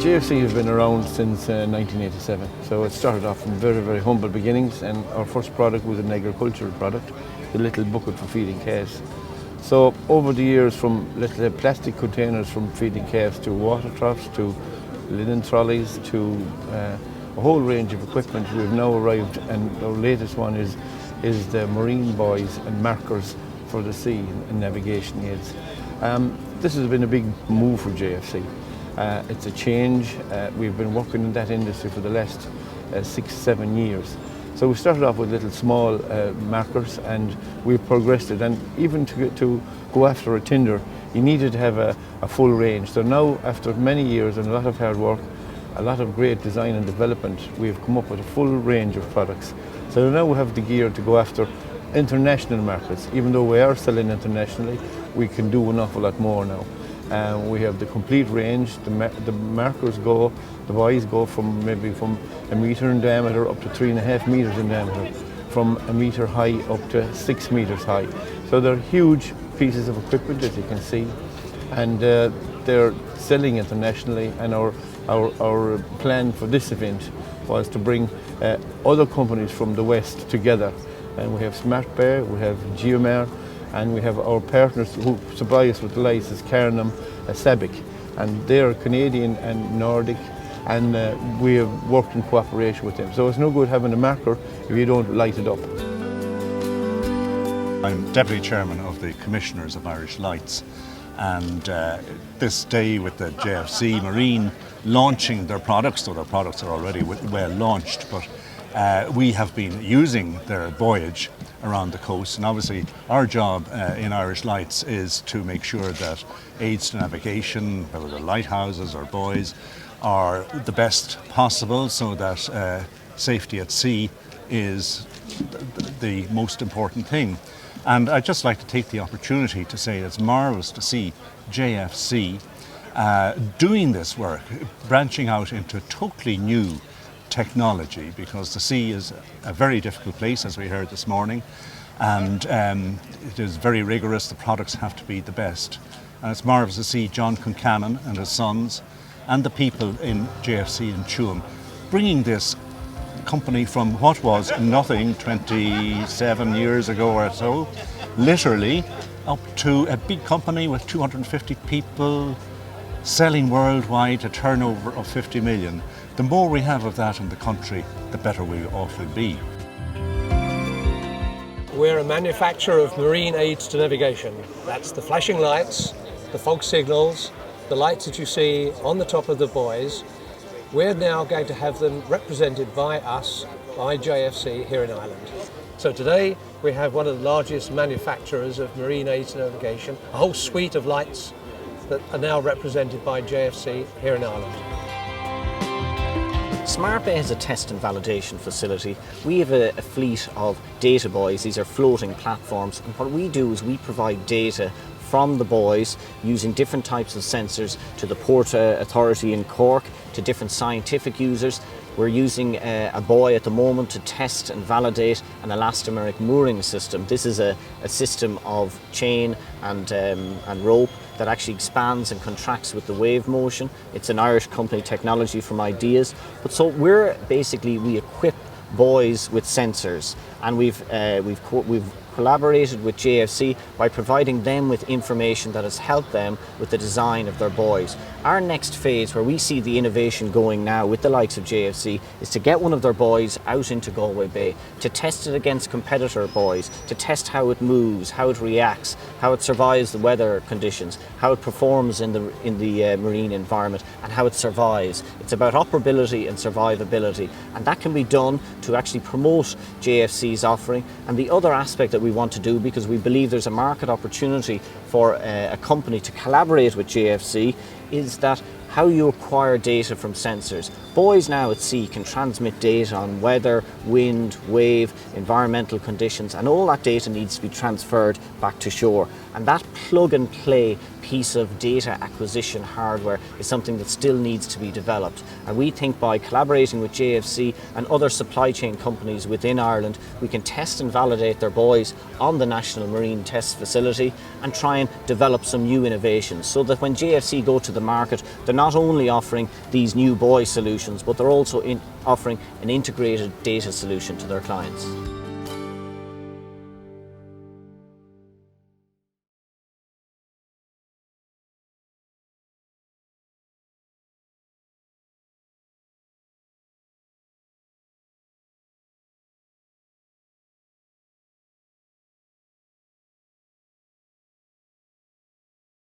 JFC has been around since 1987, so it started off from very, very humble beginnings, and our first product was an agricultural product, the little bucket for feeding calves. So over the years, from little plastic containers from feeding calves to water troughs to linen trolleys to a whole range of equipment, we've now arrived, and our latest one is the marine buoys and markers for the sea and navigation aids. This has been a big move for JFC. It's a change. We've been working in that industry for the last 6-7 years. So we started off with little small markers, and we've progressed it. And even to go after a tinder, you needed to have a full range. So now, after many years and a lot of hard work, a lot of great design and development, we've come up with a full range of products. So now we have the gear to go after international markets. Even though we are selling internationally, we can do an awful lot more now. We have the complete range. The markers go, the buoys go from a metre in diameter up to 3.5 metres in diameter, from a metre high up to 6 metres high. So they're huge pieces of equipment, as you can see, and they're selling internationally. And our plan for this event was to bring other companies from the West together. And we have Smart Bear, we have Geomar, and we have our partners who supply us with the lights, Carnum, Sabic, and they're Canadian and Nordic, and we have worked in cooperation with them. So it's no good having a marker if you don't light it up. I'm Deputy Chairman of the Commissioners of Irish Lights, and this day with the JFC Marine launching their products, though their products are already well launched, but we have been using their voyage around the coast, and obviously our job in Irish Lights is to make sure that aids to navigation, whether they're lighthouses or buoys, are the best possible, so that safety at sea is the most important thing. And I'd just like to take the opportunity to say it's marvellous to see JFC doing this work, branching out into totally new technology, because the sea is a very difficult place, as we heard this morning, and it is very rigorous. The products have to be the best, and it's marvellous to see John Concannon and his sons and the people in JFC and Tuam bringing this company from what was nothing 27 years ago or so, literally, up to a big company with 250 people selling worldwide, a turnover of 50 million. The more we have of that in the country, the better we ought to be. We're a manufacturer of marine aids to navigation. That's the flashing lights, the fog signals, the lights that you see on the top of the buoys. We're now going to have them represented by us, by JFC here in Ireland. So today we have one of the largest manufacturers of marine aids to navigation, a whole suite of lights that are now represented by JFC here in Ireland. Smart Bay has a test and validation facility. We have a fleet of data buoys. These are floating platforms, and what we do is we provide data from the buoys using different types of sensors to the Port Authority in Cork, to different scientific users. We're using a buoy at the moment to test and validate an elastomeric mooring system. This is a system of chain and rope that actually expands and contracts with the wave motion. It's an Irish company, Technology from Ideas. But so we equip buoys with sensors, and we've collaborated with JFC by providing them with information that has helped them with the design of their buoys. Our next phase, where we see the innovation going now with the likes of JFC, is to get one of their buoys out into Galway Bay, to test it against competitor buoys, to test how it moves, how it reacts, how it survives the weather conditions, how it performs in the marine environment, and how it survives. It's about operability and survivability, and that can be done to actually promote JFC's offering. And the other aspect that we want to do, because we believe there's a market opportunity for a company to collaborate with JFC, is that how you acquire data from sensors. Buoys now at sea can transmit data on weather, wind, wave, environmental conditions, and all that data needs to be transferred back to shore. And that plug and play piece of data acquisition hardware is something that still needs to be developed. And we think by collaborating with JFC and other supply chain companies within Ireland, we can test and validate their buoys on the National Marine Test Facility and try and develop some new innovations, so that when JFC go to the market, they're not not only offering these new buoy solutions, but they're also offering an integrated data solution to their clients.